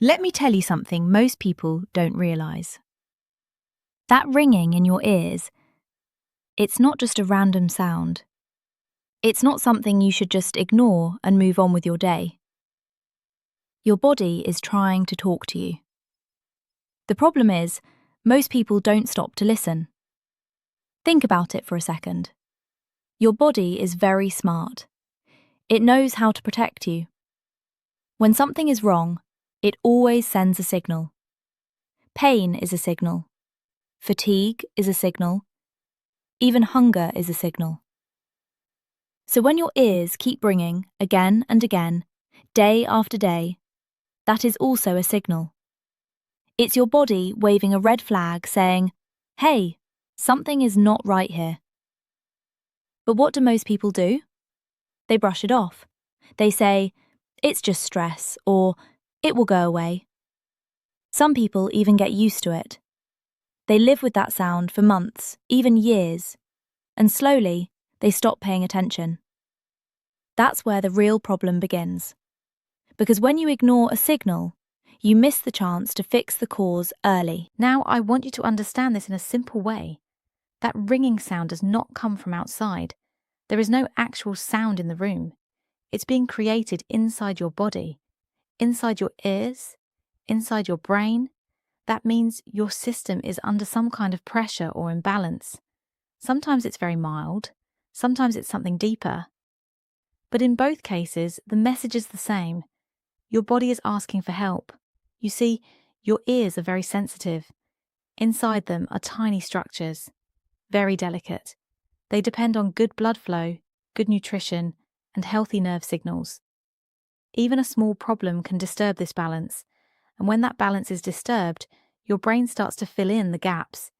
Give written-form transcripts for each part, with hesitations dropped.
Let me tell you something most people don't realize. That ringing in your ears, it's not just a random sound. It's not something you should just ignore and move on with your day. Your body is trying to talk to you. The problem is, most people don't stop to listen. Think about it for a second. Your body is very smart. It knows how to protect you. When something is wrong, it always sends a signal. Pain is a signal. Fatigue is a signal. Even hunger is a signal. So when your ears keep ringing again and again, day after day, that is also a signal. It's your body waving a red flag saying, "Hey, something is not right here." But what do most people do? They brush it off. They say, "It's just stress," or "It will go away." Some people even get used to it. They live with that sound for months, even years, and slowly they stop paying attention. That's where the real problem begins. Because when you ignore a signal, you miss the chance to fix the cause early. Now I want you to understand this in a simple way. That ringing sound does not come from outside. There is no actual sound in the room. It's being created inside your body, inside your ears, inside your brain. That means your system is under some kind of pressure or imbalance. Sometimes it's very mild, sometimes it's something deeper. But in both cases, the message is the same. Your body is asking for help. You see, your ears are very sensitive. Inside them are tiny structures, very delicate. They depend on good blood flow, good nutrition, and healthy nerve signals. Even a small problem can disturb this balance, and when that balance is disturbed, your brain starts to fill in the gaps.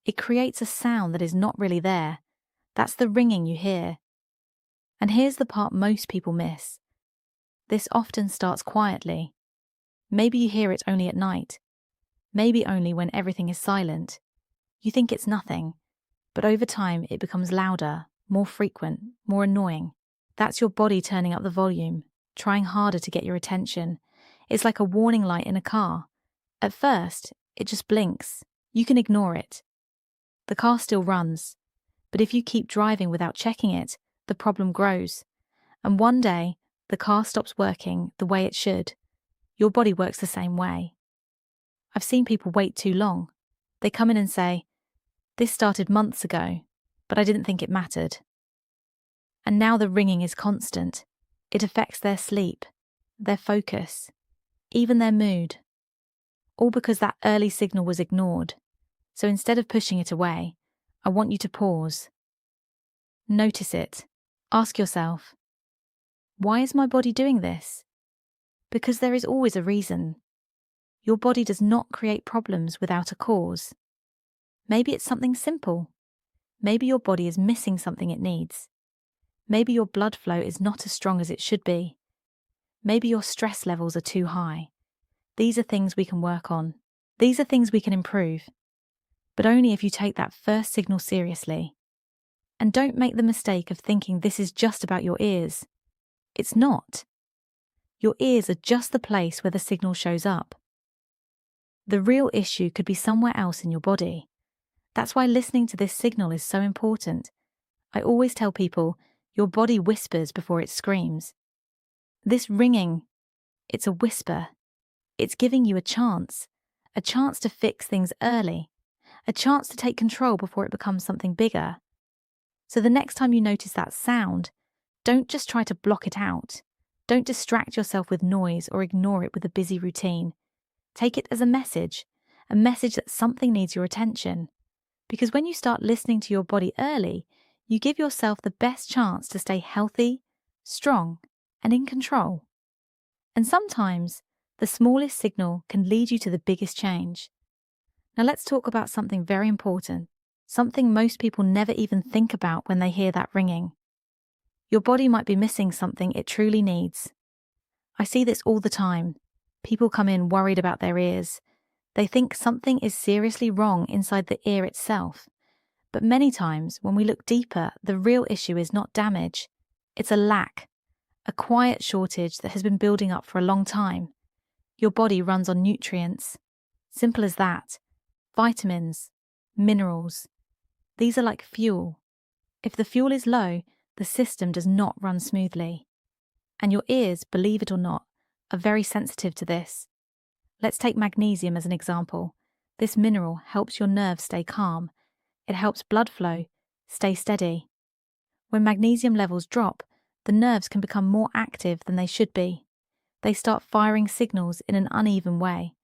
It creates a sound that is not really there. That's the ringing you hear. And here's the part most people miss. This often starts quietly. Maybe you hear it only at night. Maybe only when everything is silent. You think it's nothing, but over time it becomes louder, more frequent, more annoying. That's your body turning up the volume, trying harder to get your attention. It's like a warning light in a car. At first, it just blinks. You can ignore it. The car still runs, but if you keep driving without checking it, the problem grows. And one day, the car stops working the way it should. Your body works the same way. I've seen people wait too long. They come in and say, "This started months ago, but I didn't think it mattered." And now the ringing is constant. It affects their sleep, their focus, even their mood. All because that early signal was ignored. So instead of pushing it away, I want you to pause. Notice it. Ask yourself, why is my body doing this? Because there is always a reason. Your body does not create problems without a cause. Maybe it's something simple. Maybe your body is missing something it needs. Maybe your blood flow is not as strong as it should be. Maybe your stress levels are too high. These are things we can work on. These are things we can improve. But only if you take that first signal seriously. And don't make the mistake of thinking this is just about your ears. It's not. Your ears are just the place where the signal shows up. The real issue could be somewhere else in your body. That's why listening to this signal is so important. I always tell people, your body whispers before it screams. This ringing, it's a whisper. It's giving you a chance to fix things early, a chance to take control before it becomes something bigger. So the next time you notice that sound, don't just try to block it out. Don't distract yourself with noise or ignore it with a busy routine. Take it as a message that something needs your attention. Because when you start listening to your body early, you give yourself the best chance to stay healthy, strong, and in control. And sometimes, the smallest signal can lead you to the biggest change. Now let's talk about something very important, something most people never even think about when they hear that ringing. Your body might be missing something it truly needs. I see this all the time. People come in worried about their ears. They think something is seriously wrong inside the ear itself. But many times, when we look deeper, the real issue is not damage. It's a lack, a quiet shortage that has been building up for a long time. Your body runs on nutrients. Simple as that. Vitamins, minerals. These are like fuel. If the fuel is low, the system does not run smoothly. And your ears, believe it or not, are very sensitive to this. Let's take magnesium as an example. This mineral helps your nerves stay calm. It helps blood flow stay steady. When magnesium levels drop, the nerves can become more active than they should be. They start firing signals in an uneven way,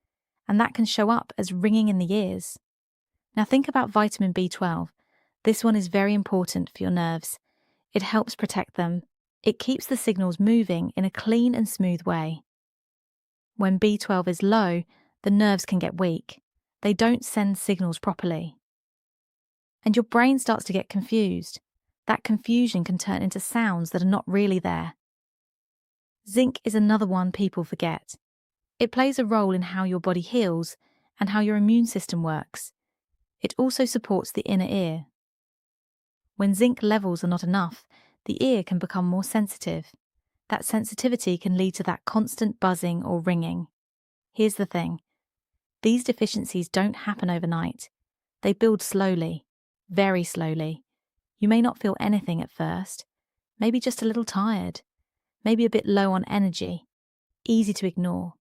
and that can show up as ringing in the ears. Now think about vitamin B12. This one is very important for your nerves. It helps protect them. It keeps the signals moving in a clean and smooth way. When B12 is low, the nerves can get weak. They don't send signals properly. And your brain starts to get confused. That confusion can turn into sounds that are not really there. Zinc is another one people forget. It plays a role in how your body heals and how your immune system works. It also supports the inner ear. When zinc levels are not enough, the ear can become more sensitive. That sensitivity can lead to that constant buzzing or ringing. Here's the thing. These deficiencies don't happen overnight. They build slowly, very slowly. You may not feel anything at first, maybe just a little tired, maybe a bit low on energy, easy to ignore.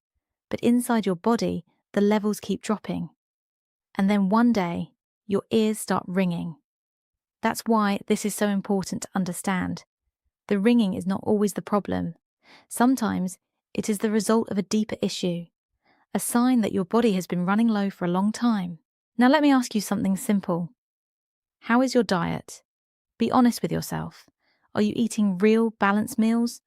But inside your body, the levels keep dropping. And then one day, your ears start ringing. That's why this is so important to understand. The ringing is not always the problem. Sometimes it is the result of a deeper issue, a sign that your body has been running low for a long time. Now let me ask you something simple. How is your diet? Be honest with yourself. Are you eating real balanced meals?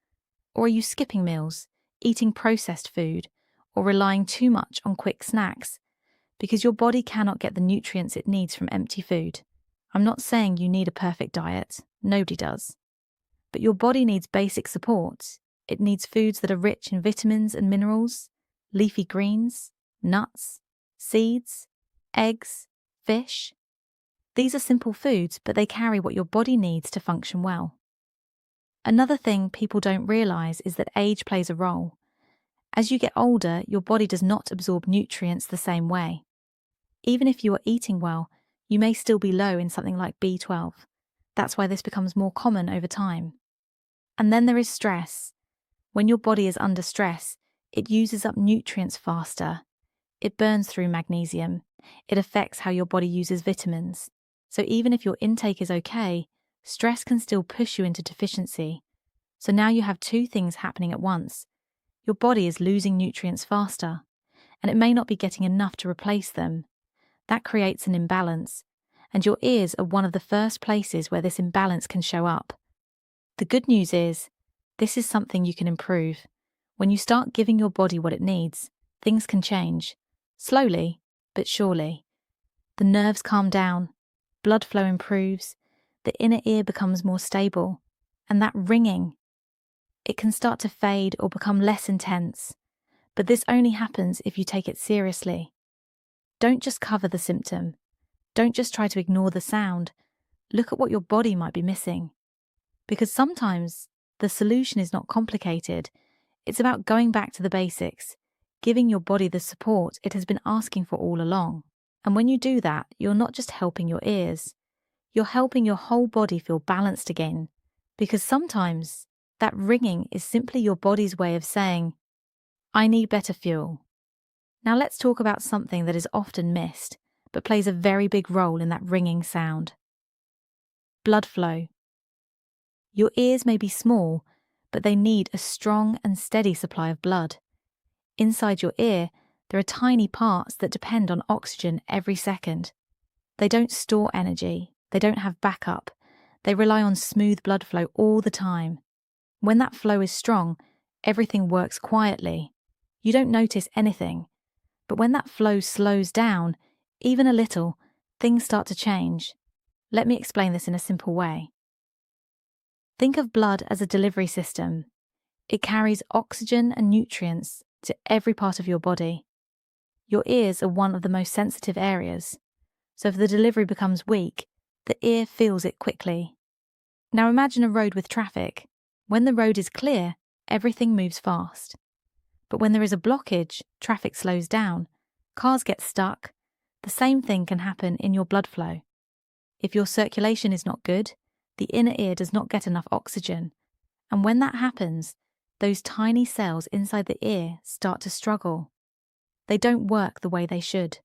Or are you skipping meals, eating processed food, or relying too much on quick snacks? Because your body cannot get the nutrients it needs from empty food. I'm not saying you need a perfect diet. Nobody does. But your body needs basic support. It needs foods that are rich in vitamins and minerals, leafy greens, nuts, seeds, eggs, fish. These are simple foods, but they carry what your body needs to function well. Another thing people don't realise is that age plays a role. As you get older, your body does not absorb nutrients the same way. Even if you are eating well, you may still be low in something like B12. That's why this becomes more common over time. And then there is stress. When your body is under stress, it uses up nutrients faster. It burns through magnesium. It affects how your body uses vitamins. So even if your intake is okay, stress can still push you into deficiency. So now you have two things happening at once. Your body is losing nutrients faster, and it may not be getting enough to replace them. That creates an imbalance, and your ears are one of the first places where this imbalance can show up. The good news is, this is something you can improve. When you start giving your body what it needs, things can change. Slowly, but surely. The nerves calm down, blood flow improves, the inner ear becomes more stable, and that ringing, it can start to fade or become less intense. But this only happens if you take it seriously. Don't just cover the symptom. Don't just try to ignore the sound. Look at what your body might be missing. Because sometimes the solution is not complicated. It's about going back to the basics, giving your body the support it has been asking for all along. And when you do that, you're not just helping your ears. You're helping your whole body feel balanced again. Because sometimes that ringing is simply your body's way of saying, I need better fuel. Now let's talk about something that is often missed, but plays a very big role in that ringing sound. Blood flow. Your ears may be small, but they need a strong and steady supply of blood. Inside your ear, there are tiny parts that depend on oxygen every second. They don't store energy, they don't have backup, they rely on smooth blood flow all the time. When that flow is strong, everything works quietly. You don't notice anything. But when that flow slows down, even a little, things start to change. Let me explain this in a simple way. Think of blood as a delivery system. It carries oxygen and nutrients to every part of your body. Your ears are one of the most sensitive areas, so if the delivery becomes weak, the ear feels it quickly. Now imagine a road with traffic. When the road is clear, everything moves fast. But when there is a blockage, traffic slows down, cars get stuck, the same thing can happen in your blood flow. If your circulation is not good, the inner ear does not get enough oxygen. And when that happens, those tiny cells inside the ear start to struggle. They don't work the way they should.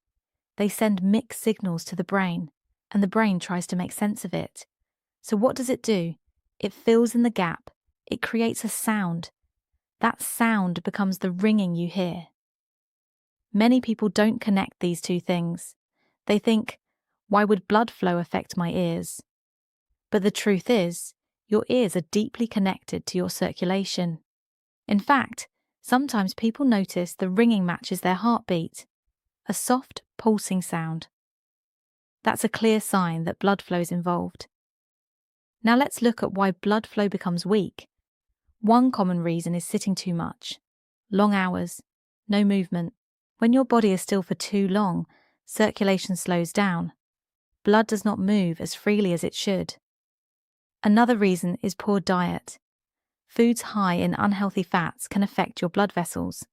They send mixed signals to the brain, and the brain tries to make sense of it. So what does it do? It fills in the gap. It creates a sound. That sound becomes the ringing you hear. Many people don't connect these two things. They think, why would blood flow affect my ears? But the truth is, your ears are deeply connected to your circulation. In fact, sometimes people notice the ringing matches their heartbeat, a soft, pulsing sound. That's a clear sign that blood flow is involved. Now let's look at why blood flow becomes weak. One common reason is sitting too much. Long hours, no movement. When your body is still for too long, circulation slows down. Blood does not move as freely as it should. Another reason is poor diet. Foods high in unhealthy fats can affect your blood vessels.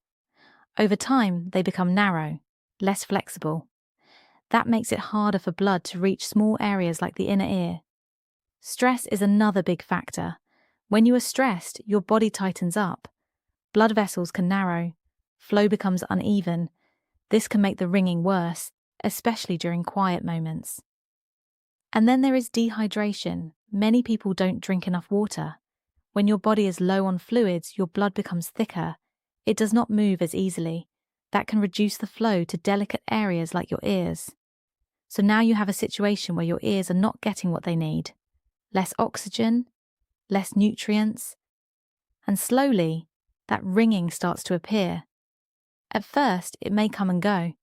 Over time, they become narrow, less flexible. That makes it harder for blood to reach small areas like the inner ear. Stress is another big factor. When you are stressed, your body tightens up. Blood vessels can narrow. Flow becomes uneven. This can make the ringing worse, especially during quiet moments. And then there is dehydration. Many people don't drink enough water. When your body is low on fluids, your blood becomes thicker. It does not move as easily. That can reduce the flow to delicate areas like your ears. So now you have a situation where your ears are not getting what they need. Less oxygen, less nutrients, and slowly, that ringing starts to appear. At first, it may come and go.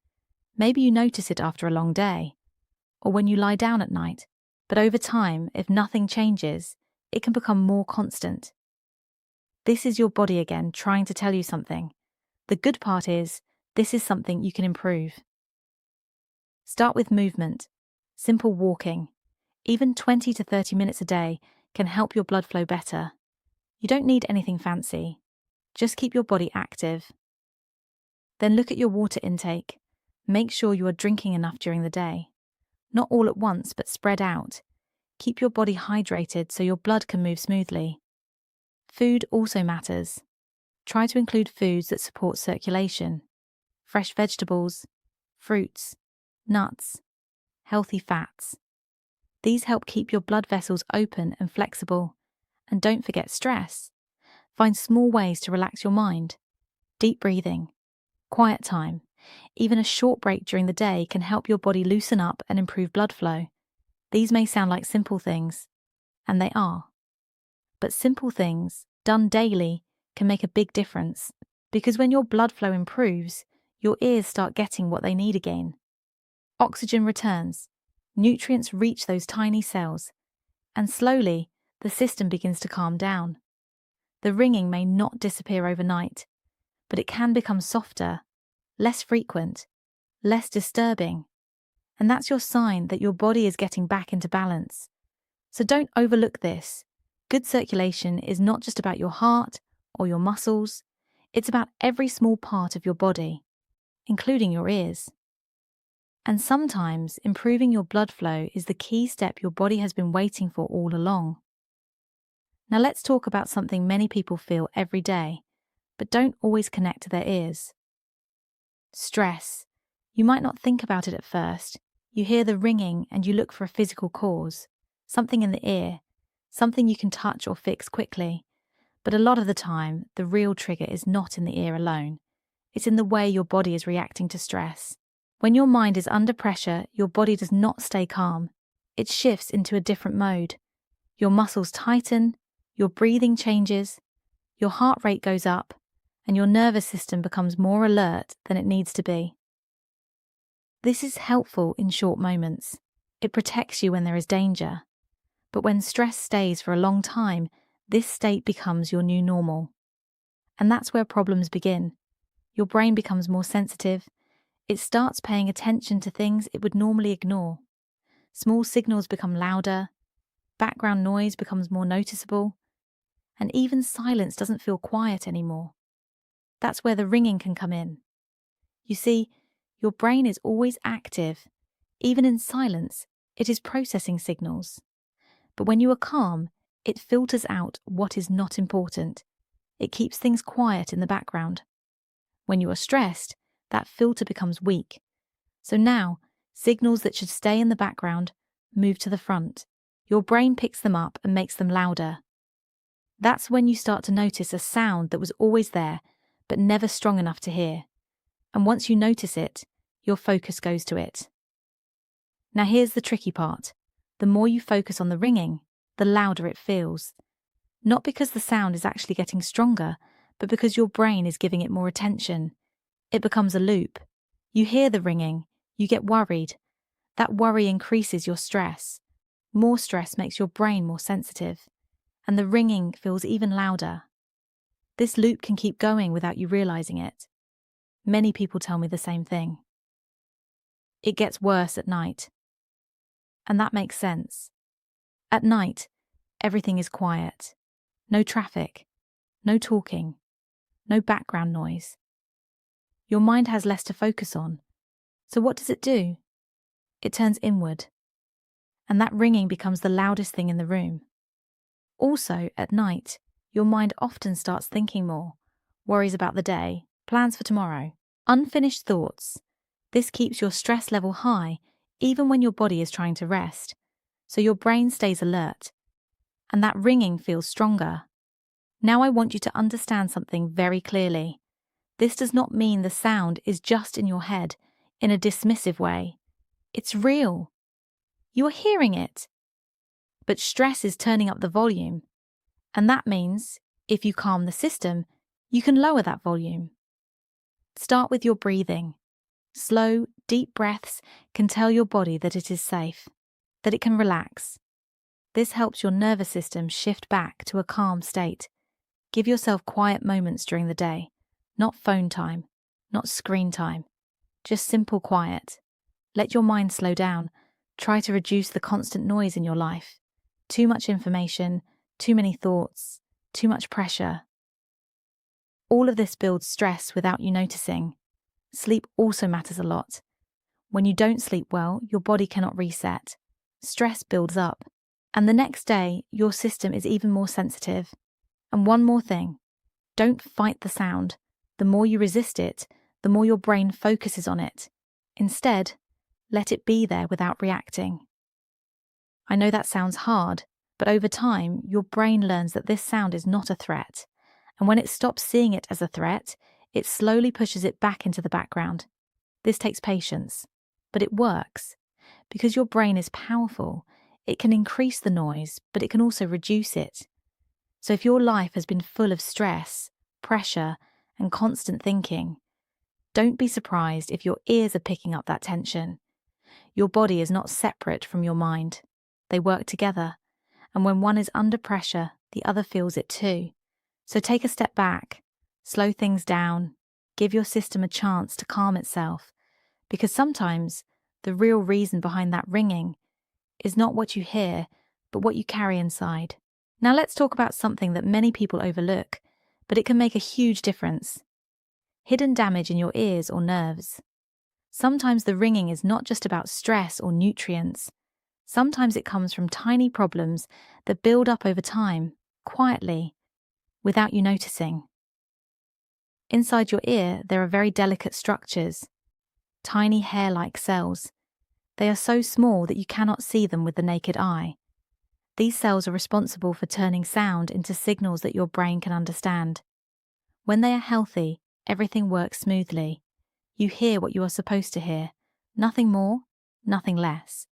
Maybe you notice it after a long day, or when you lie down at night, but over time, if nothing changes, it can become more constant. This is your body again trying to tell you something. The good part is, this is something you can improve. Start with movement, simple walking. Even 20 to 30 minutes a day can help your blood flow better. You don't need anything fancy. Just keep your body active. Then look at your water intake. Make sure you are drinking enough during the day. Not all at once, but spread out. Keep your body hydrated so your blood can move smoothly. Food also matters. Try to include foods that support circulation. Fresh vegetables, fruits, nuts, healthy fats. These help keep your blood vessels open and flexible. And don't forget stress. Find small ways to relax your mind. Deep breathing, quiet time, even a short break during the day can help your body loosen up and improve blood flow. These may sound like simple things, and they are. But simple things, done daily, can make a big difference, because when your blood flow improves, your ears start getting what they need again. Oxygen returns, nutrients reach those tiny cells, and slowly, the system begins to calm down. The ringing may not disappear overnight, but it can become softer, less frequent, less disturbing. And that's your sign that your body is getting back into balance. So don't overlook this. Good circulation is not just about your heart or your muscles. It's about every small part of your body, including your ears. And sometimes improving your blood flow is the key step your body has been waiting for all along. Now let's talk about something many people feel every day, but don't always connect to their ears. Stress. You might not think about it at first. You hear the ringing and you look for a physical cause, something in the ear, something you can touch or fix quickly. But a lot of the time, the real trigger is not in the ear alone. It's in the way your body is reacting to stress. When your mind is under pressure, your body does not stay calm. It shifts into a different mode. Your muscles tighten, your breathing changes, your heart rate goes up, and your nervous system becomes more alert than it needs to be. This is helpful in short moments. It protects you when there is danger. But when stress stays for a long time, this state becomes your new normal. And that's where problems begin. Your brain becomes more sensitive. It starts paying attention to things it would normally ignore. Small signals become louder, background noise becomes more noticeable, and even silence doesn't feel quiet anymore. That's where the ringing can come in. You see, your brain is always active. Even in silence, it is processing signals. But when you are calm, it filters out what is not important. It keeps things quiet in the background. When you are stressed, that filter becomes weak. So now, signals that should stay in the background move to the front. Your brain picks them up and makes them louder. That's when you start to notice a sound that was always there, but never strong enough to hear. And once you notice it, your focus goes to it. Now here's the tricky part. The more you focus on the ringing, the louder it feels. Not because the sound is actually getting stronger, but because your brain is giving it more attention. It becomes a loop. You hear the ringing, you get worried. That worry increases your stress. More stress makes your brain more sensitive, and the ringing feels even louder. This loop can keep going without you realizing it. Many people tell me the same thing. It gets worse at night. And that makes sense. At night, everything is quiet. No traffic, no talking, no background noise. Your mind has less to focus on. So what does it do? It turns inward. And that ringing becomes the loudest thing in the room. Also, at night, your mind often starts thinking more, worries about the day, plans for tomorrow, unfinished thoughts. This keeps your stress level high even when your body is trying to rest, so your brain stays alert, and that ringing feels stronger. Now I want you to understand something very clearly. This does not mean the sound is just in your head in a dismissive way. It's real. You are hearing it. But stress is turning up the volume, and that means if you calm the system, you can lower that volume. Start with your breathing. Slow, deep breaths can tell your body that it is safe, that it can relax. This helps your nervous system shift back to a calm state. Give yourself quiet moments during the day, not phone time, not screen time, just simple quiet. Let your mind slow down. Try to reduce the constant noise in your life. Too much information, too many thoughts, too much pressure. All of this builds stress without you noticing. Sleep also matters a lot. When you don't sleep well, your body cannot reset. Stress builds up, and the next day, your system is even more sensitive. And one more thing, don't fight the sound. The more you resist it, the more your brain focuses on it. Instead, let it be there without reacting. I know that sounds hard, but over time, your brain learns that this sound is not a threat. And when it stops seeing it as a threat, it slowly pushes it back into the background. This takes patience, but it works. Because your brain is powerful, it can increase the noise, but it can also reduce it. So if your life has been full of stress, pressure, and constant thinking, don't be surprised if your ears are picking up that tension. Your body is not separate from your mind. They work together, and when one is under pressure, the other feels it too. So take a step back, slow things down, give your system a chance to calm itself, because sometimes the real reason behind that ringing is not what you hear, but what you carry inside. Now let's talk about something that many people overlook, but it can make a huge difference. Hidden damage in your ears or nerves. Sometimes the ringing is not just about stress or nutrients. Sometimes it comes from tiny problems that build up over time, quietly, without you noticing. Inside your ear, there are very delicate structures, tiny hair-like cells. They are so small that you cannot see them with the naked eye. These cells are responsible for turning sound into signals that your brain can understand. When they are healthy, everything works smoothly. You hear what you are supposed to hear, nothing more, nothing less.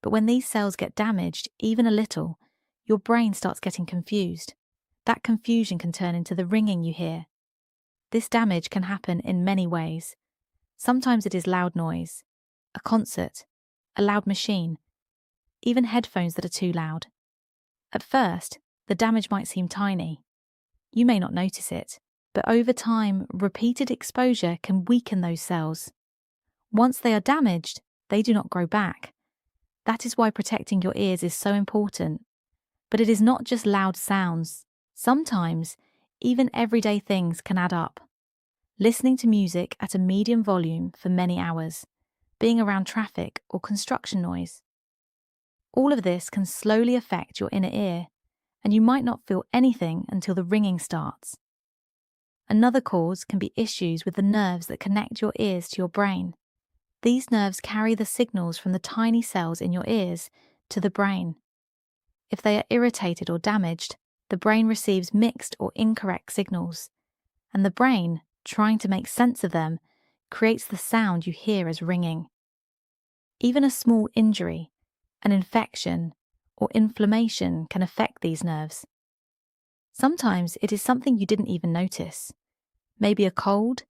But when these cells get damaged, even a little, your brain starts getting confused. That confusion can turn into the ringing you hear. This damage can happen in many ways. Sometimes it is loud noise, a concert, a loud machine, even headphones that are too loud. At first, the damage might seem tiny. You may not notice it, but over time, repeated exposure can weaken those cells. Once they are damaged, they do not grow back. That is why protecting your ears is so important. But it is not just loud sounds. Sometimes, even everyday things can add up. listening to music at a medium volume for many hours, being around traffic or construction noise. All of this can slowly affect your inner ear, and you might not feel anything until the ringing starts. Another cause can be issues with the nerves that connect your ears to your brain. These nerves carry the signals from the tiny cells in your ears to the brain. If they are irritated or damaged, the brain receives mixed or incorrect signals, and the brain, trying to make sense of them, creates the sound you hear as ringing. Even a small injury, an infection, or inflammation can affect these nerves. Sometimes it is something you didn't even notice. Maybe a cold,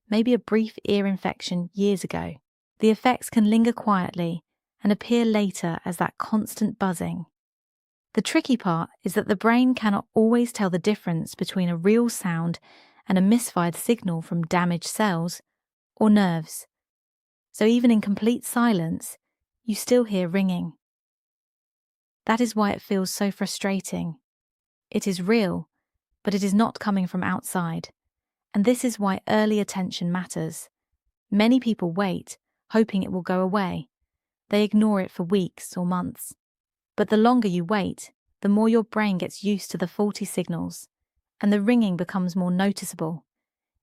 maybe a brief ear infection years ago. The effects can linger quietly and appear later as that constant buzzing. The tricky part is that the brain cannot always tell the difference between a real sound and a misfired signal from damaged cells or nerves. So even in complete silence, you still hear ringing. That is why it feels so frustrating. It is real, but it is not coming from outside. And this is why early attention matters. Many people wait, hoping it will go away. They ignore it for weeks or months. But the longer you wait, the more your brain gets used to the faulty signals, and the ringing becomes more noticeable.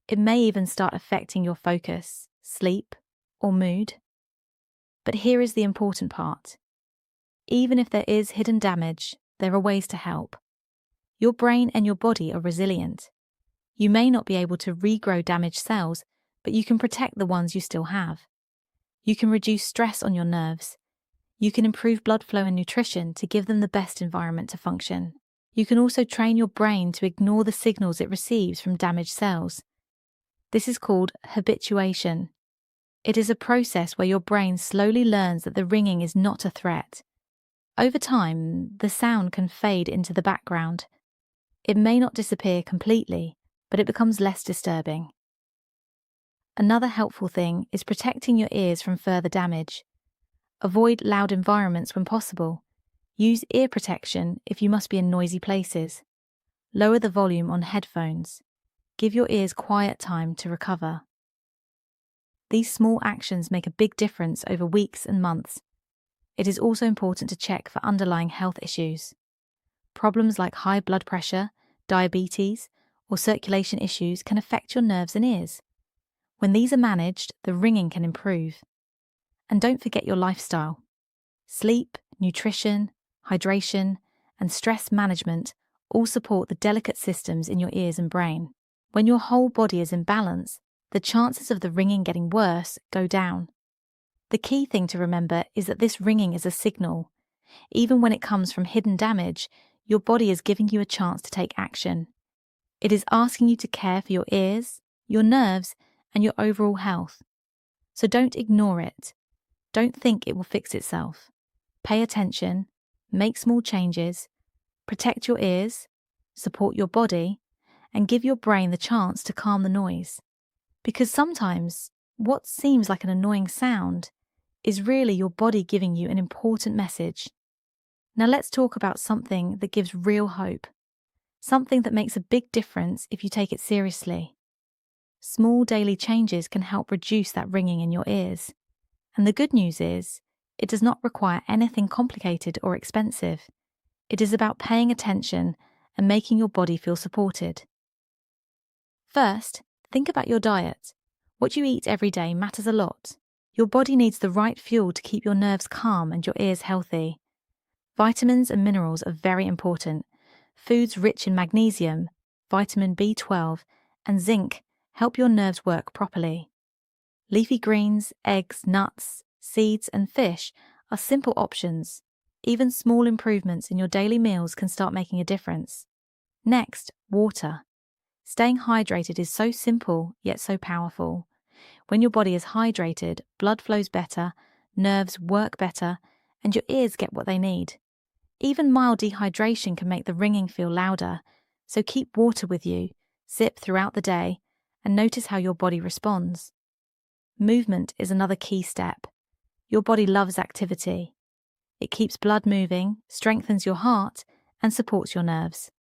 It may even start affecting your focus, sleep, or mood. But here is the important part. Even if there is hidden damage, there are ways to help. Your brain and your body are resilient. You may not be able to regrow damaged cells, but you can protect the ones you still have. You can reduce stress on your nerves. You can improve blood flow and nutrition to give them the best environment to function. You can also train your brain to ignore the signals it receives from damaged cells. This is called habituation. It is a process where your brain slowly learns that the ringing is not a threat. Over time, the sound can fade into the background. It may not disappear completely, but it becomes less disturbing. Another helpful thing is protecting your ears from further damage. Avoid loud environments when possible. Use ear protection if you must be in noisy places. Lower the volume on headphones. Give your ears quiet time to recover. These small actions make a big difference over weeks and months. It is also important to check for underlying health issues. Problems like high blood pressure, diabetes, or circulation issues can affect your nerves and ears. When these are managed, the ringing can improve. And don't forget your lifestyle. Sleep, nutrition, hydration, and stress management all support the delicate systems in your ears and brain. When your whole body is in balance, the chances of the ringing getting worse go down. The key thing to remember is that this ringing is a signal. Even when it comes from hidden damage, your body is giving you a chance to take action. It is asking you to care for your ears, your nerves, and your overall health. So don't ignore it. Don't think it will fix itself. Pay attention, make small changes, protect your ears, support your body, and give your brain the chance to calm the noise. Because sometimes what seems like an annoying sound is really your body giving you an important message. Now let's talk about something that gives real hope. Something that makes a big difference if you take it seriously. Small daily changes can help reduce that ringing in your ears. And the good news is, it does not require anything complicated or expensive. It is about paying attention and making your body feel supported. First, think about your diet. What you eat every day matters a lot. Your body needs the right fuel to keep your nerves calm and your ears healthy. Vitamins and minerals are very important. Foods rich in magnesium, vitamin B12, and zinc help your nerves work properly. Leafy greens, eggs, nuts, seeds, and fish are simple options. Even small improvements in your daily meals can start making a difference. Next, water. Staying hydrated is so simple, yet so powerful. When your body is hydrated, blood flows better, nerves work better, and your ears get what they need. Even mild dehydration can make the ringing feel louder, so keep water with you, sip throughout the day, and notice how your body responds. Movement is another key step. Your body loves activity. It keeps blood moving, strengthens your heart, and supports your nerves.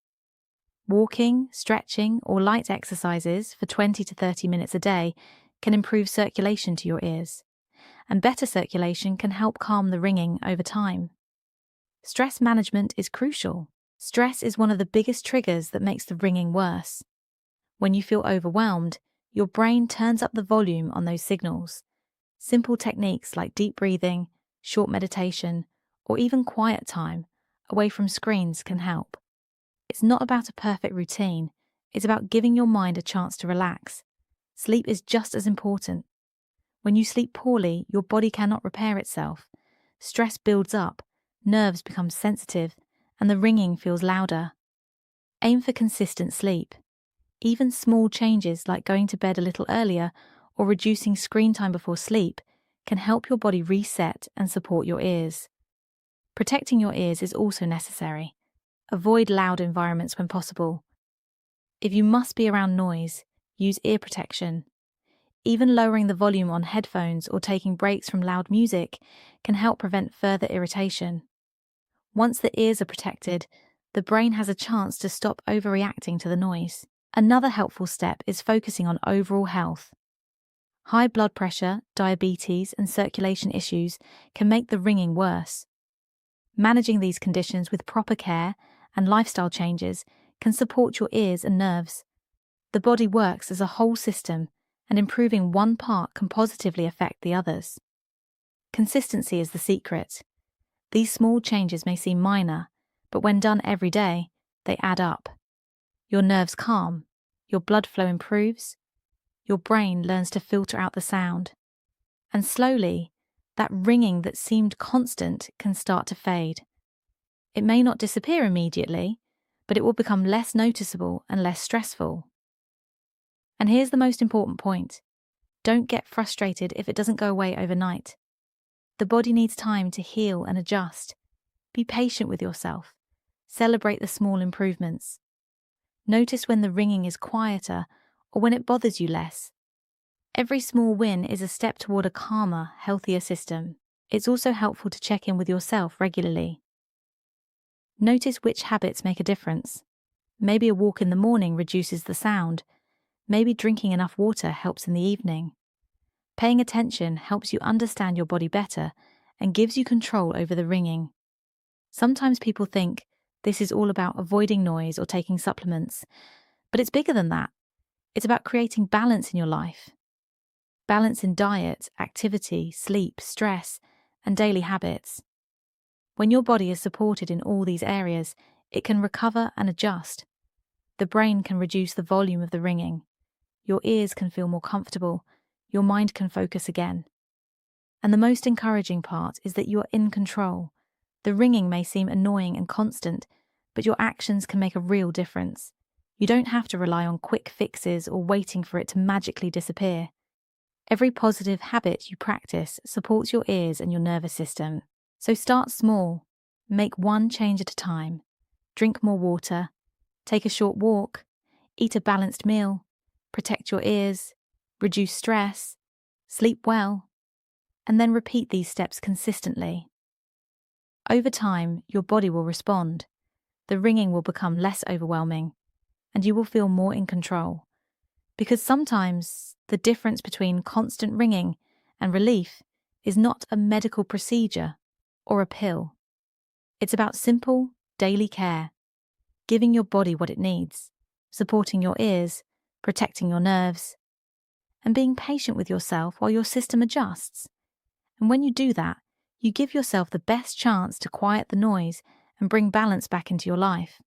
Walking, stretching, or light exercises for 20 to 30 minutes a day can improve circulation to your ears, and better circulation can help calm the ringing over time. Stress management is crucial. Stress is one of the biggest triggers that makes the ringing worse. When you feel overwhelmed, your brain turns up the volume on those signals. Simple techniques like deep breathing, short meditation, or even quiet time away from screens can help. It's not about a perfect routine, it's about giving your mind a chance to relax. Sleep is just as important. When you sleep poorly, your body cannot repair itself. Stress builds up, nerves become sensitive, and the ringing feels louder. Aim for consistent sleep. Even small changes like going to bed a little earlier or reducing screen time before sleep can help your body reset and support your ears. Protecting your ears is also necessary. Avoid loud environments when possible. If you must be around noise, use ear protection. Even lowering the volume on headphones or taking breaks from loud music can help prevent further irritation. Once the ears are protected, the brain has a chance to stop overreacting to the noise. Another helpful step is focusing on overall health. High blood pressure, diabetes, and circulation issues can make the ringing worse. Managing these conditions with proper care and lifestyle changes can support your ears and nerves. The body works as a whole system, and improving one part can positively affect the others. Consistency is the secret. These small changes may seem minor, but when done every day, they add up. Your nerves calm, your blood flow improves, your brain learns to filter out the sound, and slowly, that ringing that seemed constant can start to fade. It may not disappear immediately, but it will become less noticeable and less stressful. And here's the most important point. Don't get frustrated if it doesn't go away overnight. The body needs time to heal and adjust. Be patient with yourself. Celebrate the small improvements. Notice when the ringing is quieter or when it bothers you less. Every small win is a step toward a calmer, healthier system. It's also helpful to check in with yourself regularly. Notice which habits make a difference. Maybe a walk in the morning reduces the sound. Maybe drinking enough water helps in the evening. Paying attention helps you understand your body better and gives you control over the ringing. Sometimes people think this is all about avoiding noise or taking supplements, but it's bigger than that. It's about creating balance in your life. Balance in diet, activity, sleep, stress, and daily habits. When your body is supported in all these areas, it can recover and adjust. The brain can reduce the volume of the ringing. Your ears can feel more comfortable. Your mind can focus again. And the most encouraging part is that you are in control. The ringing may seem annoying and constant, but your actions can make a real difference. You don't have to rely on quick fixes or waiting for it to magically disappear. Every positive habit you practice supports your ears and your nervous system. So start small. Make one change at a time. Drink more water. Take a short walk. Eat a balanced meal. Protect your ears. Reduce stress. Sleep well. And then repeat these steps consistently. Over time, your body will respond. The ringing will become less overwhelming, and you will feel more in control. Because sometimes the difference between constant ringing and relief is not a medical procedure or a pill. It's about simple, daily care, giving your body what it needs, supporting your ears, protecting your nerves, and being patient with yourself while your system adjusts. And when you do that, you give yourself the best chance to quiet the noise and bring balance back into your life.